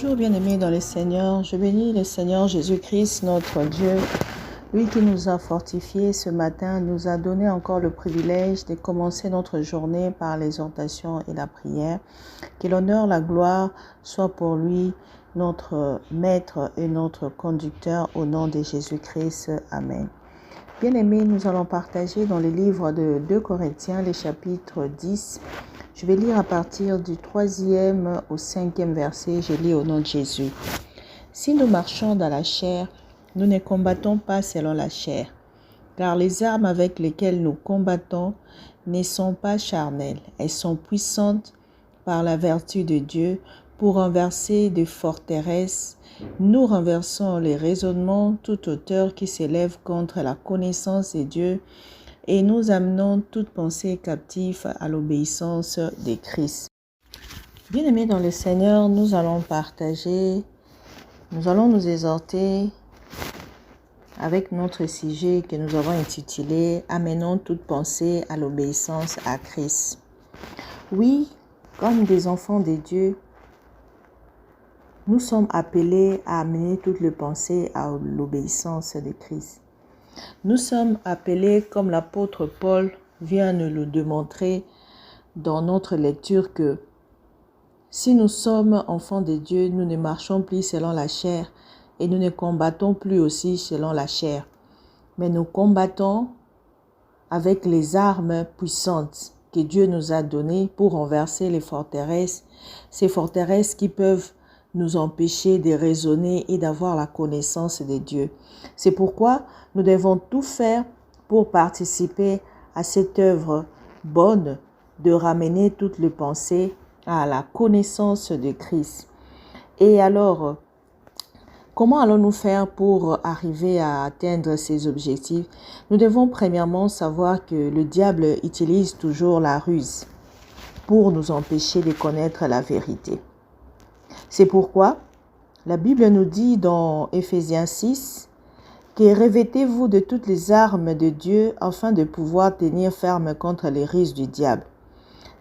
Bonjour bien-aimés dans le Seigneur, je bénis le Seigneur Jésus-Christ, notre Dieu, lui qui nous a fortifiés ce matin, nous a donné encore le privilège de commencer notre journée par l'exhortation et la prière. Que l'honneur, la gloire soit pour lui, notre Maître et notre conducteur, au nom de Jésus-Christ. Amen. Bien-aimés, nous allons partager dans le livre de 2 Corinthiens, les chapitres 10. Je vais lire à partir du 3e au 5e verset. Je lis au nom de Jésus. Si nous marchons dans la chair, nous ne combattons pas selon la chair, car les armes avec lesquelles nous combattons ne sont pas charnelles. Elles sont puissantes par la vertu de Dieu pour renverser des forteresses. Nous renversons les raisonnements, toute hauteur qui s'élève contre la connaissance de Dieu, et nous amenons toute pensée captive à l'obéissance de Christ. Bien-aimés dans le Seigneur, nous allons partager, nous allons nous exhorter avec notre sujet que nous avons intitulé « Amenons toute pensée à l'obéissance à Christ ». Oui, comme des enfants de Dieu, nous sommes appelés à amener toutes les pensées à l'obéissance de Christ. Nous sommes appelés, comme l'apôtre Paul vient nous le démontrer dans notre lecture, que si nous sommes enfants de Dieu, nous ne marchons plus selon la chair et nous ne combattons plus aussi selon la chair. Mais nous combattons avec les armes puissantes que Dieu nous a données pour renverser les forteresses, ces forteresses qui peuvent nous empêcher de raisonner et d'avoir la connaissance de Dieu. C'est pourquoi nous devons tout faire pour participer à cette œuvre bonne de ramener toutes les pensées à la connaissance de Christ. Et alors, comment allons-nous faire pour arriver à atteindre ces objectifs? Nous devons premièrement savoir que le diable utilise toujours la ruse pour nous empêcher de connaître la vérité. C'est pourquoi la Bible nous dit dans Éphésiens 6 que revêtez-vous de toutes les armes de Dieu afin de pouvoir tenir ferme contre les ruses du diable.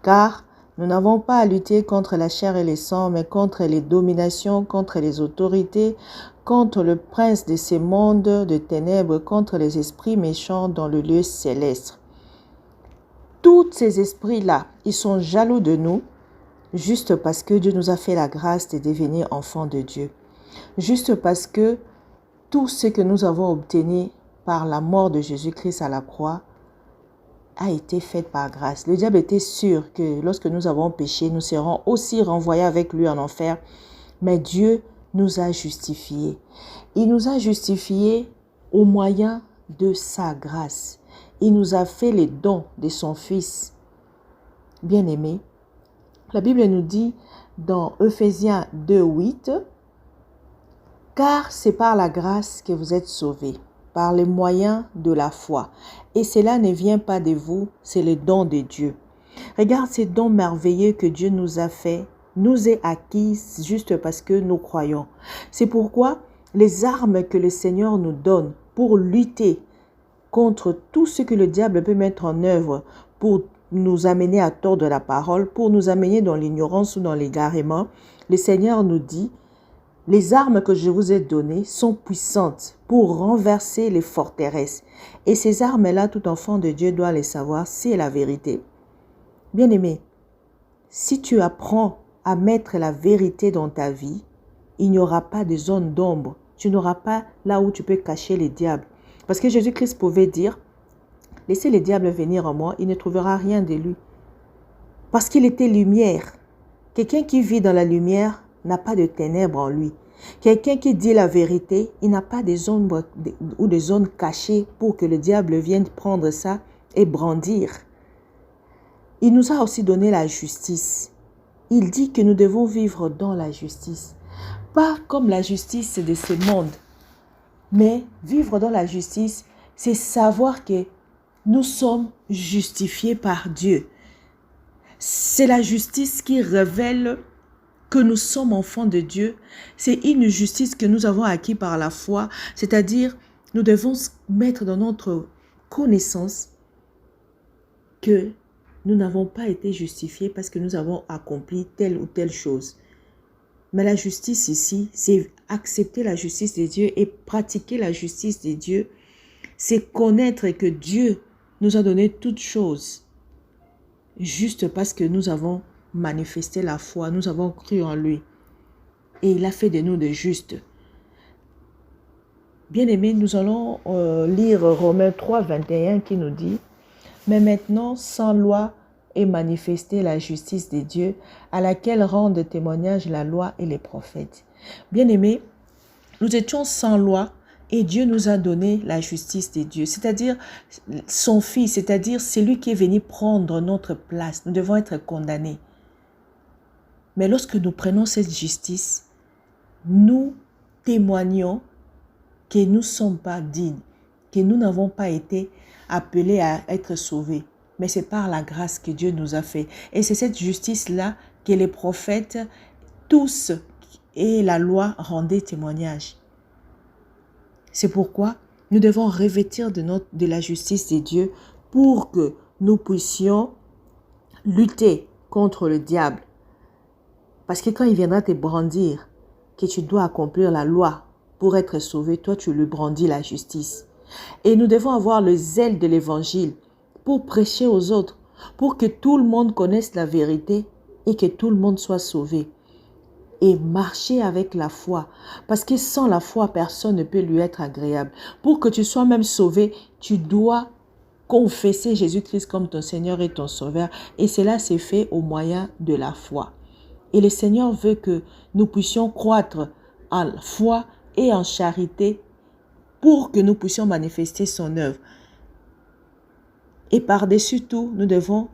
Car nous n'avons pas à lutter contre la chair et le sang, mais contre les dominations, contre les autorités, contre le prince de ces mondes de ténèbres, contre les esprits méchants dans le lieu céleste. Tous ces esprits-là, ils sont jaloux de nous, juste parce que Dieu nous a fait la grâce de devenir enfants de Dieu. Juste parce que tout ce que nous avons obtenu par la mort de Jésus-Christ à la croix a été fait par grâce. Le diable était sûr que lorsque nous avons péché, nous serons aussi renvoyés avec lui en enfer. Mais Dieu nous a justifiés. Il nous a justifiés au moyen de sa grâce. Il nous a fait les dons de son Fils. Bien-aimés, la Bible nous dit dans Ephésiens 2:8, « Car c'est par la grâce que vous êtes sauvés, par les moyens de la foi. Et cela ne vient pas de vous, c'est le don de Dieu. » Regarde ces dons merveilleux que Dieu nous a fait, nous est acquis juste parce que nous croyons. C'est pourquoi les armes que le Seigneur nous donne pour lutter contre tout ce que le diable peut mettre en œuvre pour nous amener à tort de la parole, pour nous amener dans l'ignorance ou dans l'égarement, le Seigneur nous dit, les armes que je vous ai données sont puissantes pour renverser les forteresses. Et ces armes-là, tout enfant de Dieu doit les savoir, c'est la vérité. Bien-aimé, si tu apprends à mettre la vérité dans ta vie, il n'y aura pas de zone d'ombre. Tu n'auras pas là où tu peux cacher les diables. Parce que Jésus-Christ pouvait dire, laissez les diables venir en moi, il ne trouvera rien de lui. Parce qu'il était lumière. Quelqu'un qui vit dans la lumière n'a pas de ténèbres en lui. Quelqu'un qui dit la vérité, il n'a pas des ombres ou des zones cachées pour que le diable vienne prendre ça et brandir. Il nous a aussi donné la justice. Il dit que nous devons vivre dans la justice. Pas comme la justice de ce monde, mais vivre dans la justice, c'est savoir que nous sommes justifiés par Dieu. C'est la justice qui révèle que nous sommes enfants de Dieu. C'est une justice que nous avons acquis par la foi, c'est-à-dire nous devons mettre dans notre connaissance que nous n'avons pas été justifiés parce que nous avons accompli telle ou telle chose. Mais la justice ici, c'est accepter la justice de Dieu et pratiquer la justice de Dieu. C'est connaître que Dieu nous a donné toutes choses juste parce que nous avons manifesté la foi, nous avons cru en lui. Et il a fait de nous des justes. Bien-aimés, nous allons lire Romains 3, 21 qui nous dit « Mais maintenant, sans loi est manifestée la justice de Dieu, à laquelle rendent témoignage la loi et les prophètes. » Bien-aimés, nous étions sans loi et Dieu nous a donné la justice de Dieu, c'est-à-dire son Fils, c'est-à-dire celui qui est venu prendre notre place. Nous devons être condamnés. Mais lorsque nous prenons cette justice, nous témoignons que nous ne sommes pas dignes, que nous n'avons pas été appelés à être sauvés. Mais c'est par la grâce que Dieu nous a fait. Et c'est cette justice-là que les prophètes, tous, et la loi rendaient témoignage. C'est pourquoi nous devons revêtir de la justice de Dieu pour que nous puissions lutter contre le diable. Parce que quand il viendra te brandir, que tu dois accomplir la loi pour être sauvé, toi tu lui brandis la justice. Et nous devons avoir le zèle de l'évangile pour prêcher aux autres, pour que tout le monde connaisse la vérité et que tout le monde soit sauvé. Et marcher avec la foi, parce que sans la foi, personne ne peut lui être agréable. Pour que tu sois même sauvé, tu dois confesser Jésus-Christ comme ton Seigneur et ton Sauveur. Et cela s'est fait au moyen de la foi. Et le Seigneur veut que nous puissions croître en foi et en charité pour que nous puissions manifester son œuvre. Et par-dessus tout, nous devons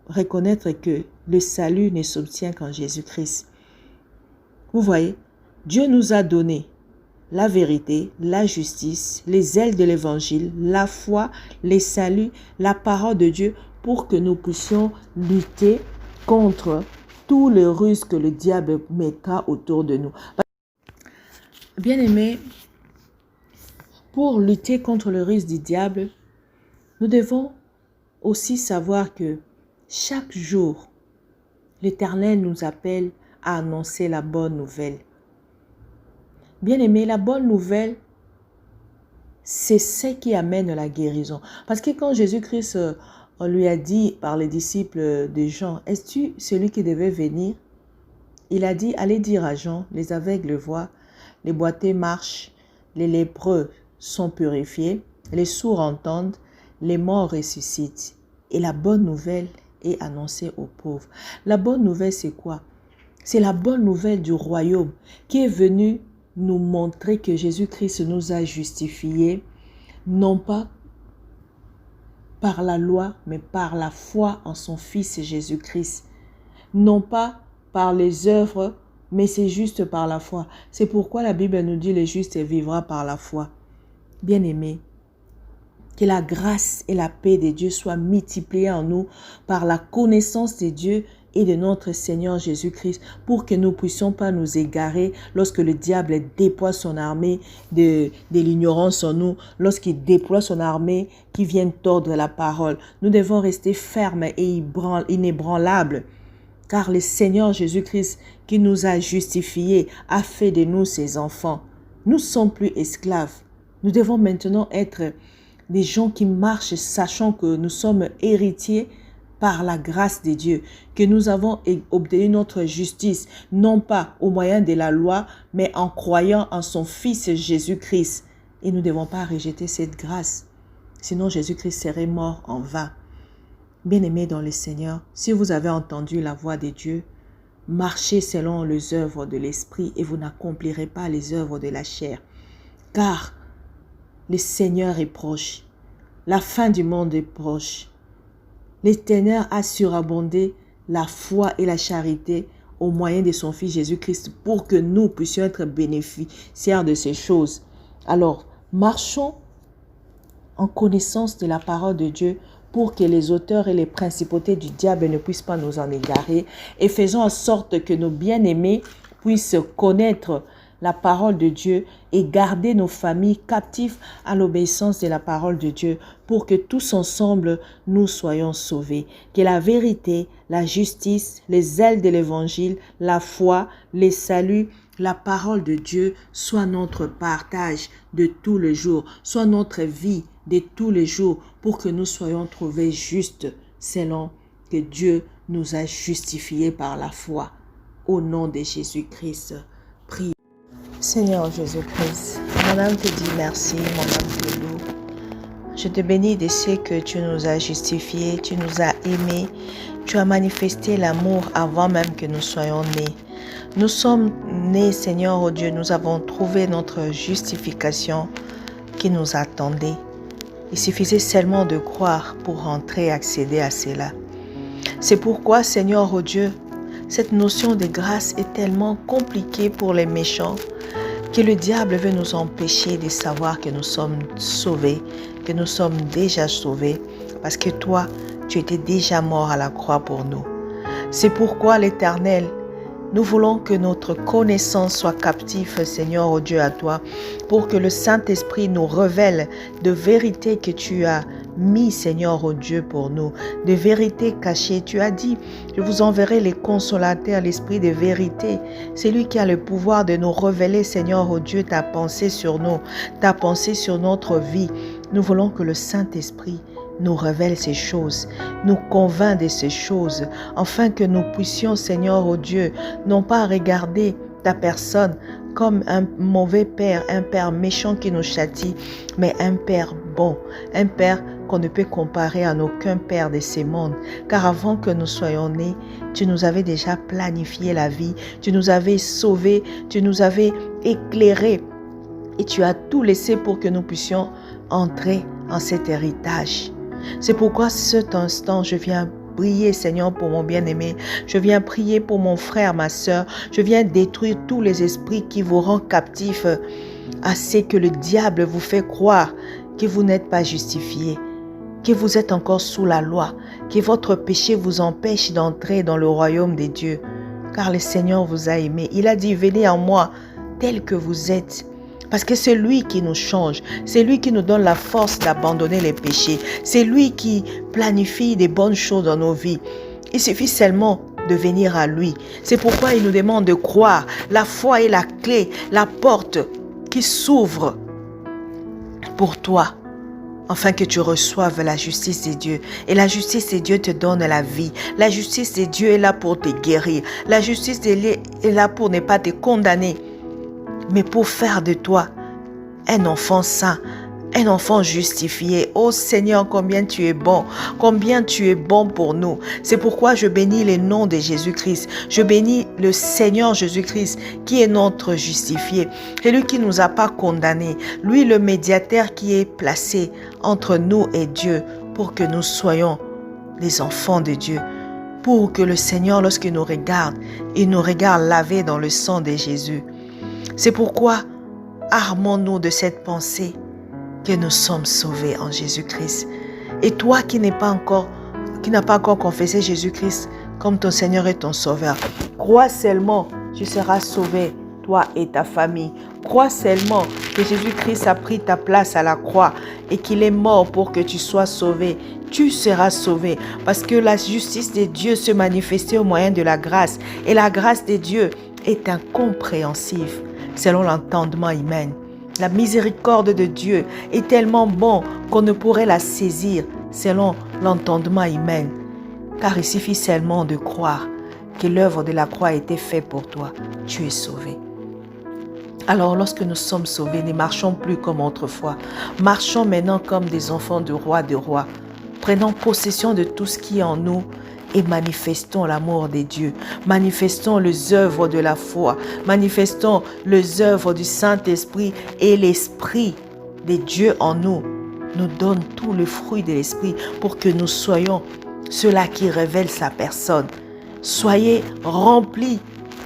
reconnaître que le salut ne s'obtient qu'en Jésus-Christ. Vous voyez, Dieu nous a donné la vérité, la justice, les ailes de l'évangile, la foi, les saluts, la parole de Dieu pour que nous puissions lutter contre tout le ruse que le diable mettra autour de nous. Bien-aimés, pour lutter contre le ruse du diable, nous devons aussi savoir que chaque jour, l'Éternel nous appelle à annoncer la bonne nouvelle. Bien-aimé, la bonne nouvelle, c'est ce qui amène la guérison. Parce que quand Jésus-Christ, on lui a dit par les disciples de Jean, « Es-tu celui qui devait venir ?» Il a dit, « Allez dire à Jean, les aveugles voient, les boiteux marchent, les lépreux sont purifiés, les sourds entendent, les morts ressuscitent. » Et la bonne nouvelle est annoncée aux pauvres. La bonne nouvelle, c'est quoi? C'est la bonne nouvelle du royaume qui est venue nous montrer que Jésus-Christ nous a justifiés, non pas par la loi, mais par la foi en son Fils Jésus-Christ. Non pas par les œuvres, mais c'est juste par la foi. C'est pourquoi la Bible nous dit le juste vivra par la foi. Bien-aimés, que la grâce et la paix de Dieu soient multipliées en nous par la connaissance de Dieu et de notre Seigneur Jésus-Christ pour que nous ne puissions pas nous égarer lorsque le diable déploie son armée de l'ignorance en nous, lorsqu'il déploie son armée qui vient tordre la parole. Nous devons rester fermes et inébranlables car le Seigneur Jésus-Christ qui nous a justifiés a fait de nous ses enfants. Nous ne sommes plus esclaves. Nous devons maintenant être des gens qui marchent sachant que nous sommes héritiers par la grâce de Dieu, que nous avons obtenu notre justice, non pas au moyen de la loi, mais en croyant en son Fils Jésus-Christ. Et nous ne devons pas rejeter cette grâce, sinon Jésus-Christ serait mort en vain. Bien-aimés dans le Seigneur, si vous avez entendu la voix de Dieu, marchez selon les œuvres de l'Esprit et vous n'accomplirez pas les œuvres de la chair. Car le Seigneur est proche, la fin du monde est proche. L'Éternel a surabondé la foi et la charité au moyen de son Fils Jésus-Christ pour que nous puissions être bénéficiaires de ces choses. Alors, marchons en connaissance de la parole de Dieu pour que les auteurs et les principautés du diable ne puissent pas nous en égarer et faisons en sorte que nos bien-aimés puissent connaître la parole de Dieu et garder nos familles captives à l'obéissance de la parole de Dieu pour que tous ensemble nous soyons sauvés. Que la vérité, la justice, les ailes de l'évangile, la foi, les saluts, la parole de Dieu soit notre partage de tous les jours, soit notre vie de tous les jours pour que nous soyons trouvés justes selon que Dieu nous a justifiés par la foi. Au nom de Jésus-Christ, prie. Seigneur Jésus-Christ, mon âme te dit merci, mon âme te loue. Je te bénis de ce que tu nous as justifiés, tu nous as aimés, tu as manifesté l'amour avant même que nous soyons nés. Nous sommes nés, Seigneur, oh Dieu, nous avons trouvé notre justification qui nous attendait. Il suffisait seulement de croire pour entrer et accéder à cela. C'est pourquoi, Seigneur, oh Dieu, cette notion de grâce est tellement compliquée pour les méchants que le diable veut nous empêcher de savoir que nous sommes sauvés, que nous sommes déjà sauvés, parce que toi, tu étais déjà mort à la croix pour nous. C'est pourquoi, l'Éternel, nous voulons que notre connaissance soit captive, Seigneur, oh Dieu, à toi, pour que le Saint-Esprit nous révèle de vérités que tu as mis, Seigneur, oh Dieu, pour nous, de vérités cachées. Tu as dit, je vous enverrai les consolateurs, l'Esprit de vérité. C'est lui qui a le pouvoir de nous révéler, Seigneur, oh Dieu, ta pensée sur nous, ta pensée sur notre vie. Nous voulons que le Saint-Esprit nous révèle ces choses, nous convainc de ces choses, afin que nous puissions, Seigneur, oh Dieu, non pas regarder ta personne comme un mauvais père, un père méchant qui nous châtie, mais un père bon, un père qu'on ne peut comparer à aucun père de ces mondes. Car avant que nous soyons nés, tu nous avais déjà planifié la vie, tu nous avais sauvés, tu nous avais éclairés et tu as tout laissé pour que nous puissions entrer en cet héritage. C'est pourquoi cet instant, je viens prier, Seigneur, pour mon bien-aimé. Je viens prier pour mon frère, ma soeur. Je viens détruire tous les esprits qui vous rendent captifs à ce que le diable vous fait croire que vous n'êtes pas justifiés, que vous êtes encore sous la loi, que votre péché vous empêche d'entrer dans le royaume des dieux. Car le Seigneur vous a aimé. Il a dit, venez en moi tel que vous êtes. Parce que c'est lui qui nous change, c'est lui qui nous donne la force d'abandonner les péchés, c'est lui qui planifie des bonnes choses dans nos vies. Il suffit seulement de venir à lui. C'est pourquoi il nous demande de croire. La foi est la clé, la porte qui s'ouvre pour toi, afin que tu reçoives la justice de Dieu. Et la justice de Dieu te donne la vie. La justice de Dieu est là pour te guérir. La justice de Dieu est là pour ne pas te condamner, mais pour faire de toi un enfant saint, un enfant justifié. Oh Seigneur, combien tu es bon pour nous. C'est pourquoi je bénis le nom de Jésus-Christ. Je bénis le Seigneur Jésus-Christ qui est notre justifié. C'est lui qui ne nous a pas condamnés. Lui, le médiateur qui est placé entre nous et Dieu pour que nous soyons les enfants de Dieu. Pour que le Seigneur, lorsqu'il nous regarde, il nous regarde lavés dans le sang de Jésus. C'est pourquoi armons-nous de cette pensée que nous sommes sauvés en Jésus-Christ. Et toi qui n'as pas encore confessé Jésus-Christ comme ton Seigneur et ton Sauveur, crois seulement, tu seras sauvé, toi et ta famille. Crois seulement que Jésus-Christ a pris ta place à la croix et qu'il est mort pour que tu sois sauvé. Tu seras sauvé parce que la justice de Dieu se manifestait au moyen de la grâce. Et la grâce de Dieu est incompréhensible selon l'entendement humain. La miséricorde de Dieu est tellement bon qu'on ne pourrait la saisir selon l'entendement humain. Car il suffit seulement de croire que l'œuvre de la croix a été faite pour toi. Tu es sauvé. Alors lorsque nous sommes sauvés, ne marchons plus comme autrefois. Marchons maintenant comme des enfants de rois, Prenons possession de tout ce qui est en nous et manifestons l'amour de Dieu. Manifestons les œuvres de la foi. Manifestons les œuvres du Saint-Esprit et l'Esprit de Dieu en nous nous donne tout le fruit de l'Esprit pour que nous soyons ceux-là qui révèlent sa personne. Soyez remplis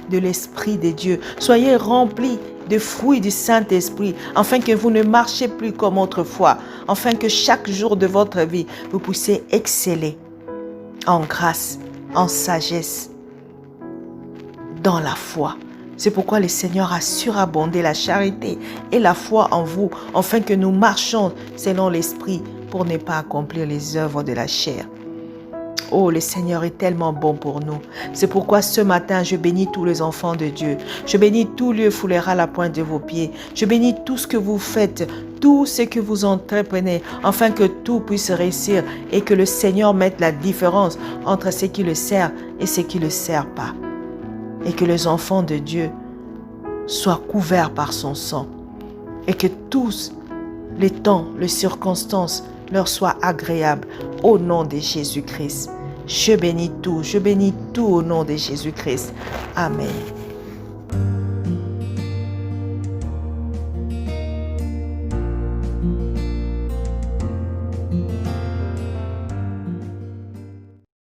de l'Esprit de Dieu. Soyez remplis de fruits du Saint-Esprit, afin que vous ne marchiez plus comme autrefois, afin que chaque jour de votre vie, vous puissiez exceller en grâce, en sagesse, dans la foi, C'est pourquoi le Seigneur a surabondé la charité et la foi en vous, afin que nous marchions selon l'Esprit pour ne pas accomplir les œuvres de la chair. Oh, le Seigneur est tellement bon pour nous. C'est pourquoi ce matin, je bénis tous les enfants de Dieu. Je bénis tout lieu foulera la pointe de vos pieds. Je bénis tout ce que vous faites, tout ce que vous entreprenez, afin que tout puisse réussir et que le Seigneur mette la différence entre ce qui le sert et ce qui ne le sert pas. Et que les enfants de Dieu soient couverts par son sang. Et que tous les temps, les circonstances leur soient agréables au nom de Jésus-Christ. Je bénis tout au nom de Jésus-Christ. Amen.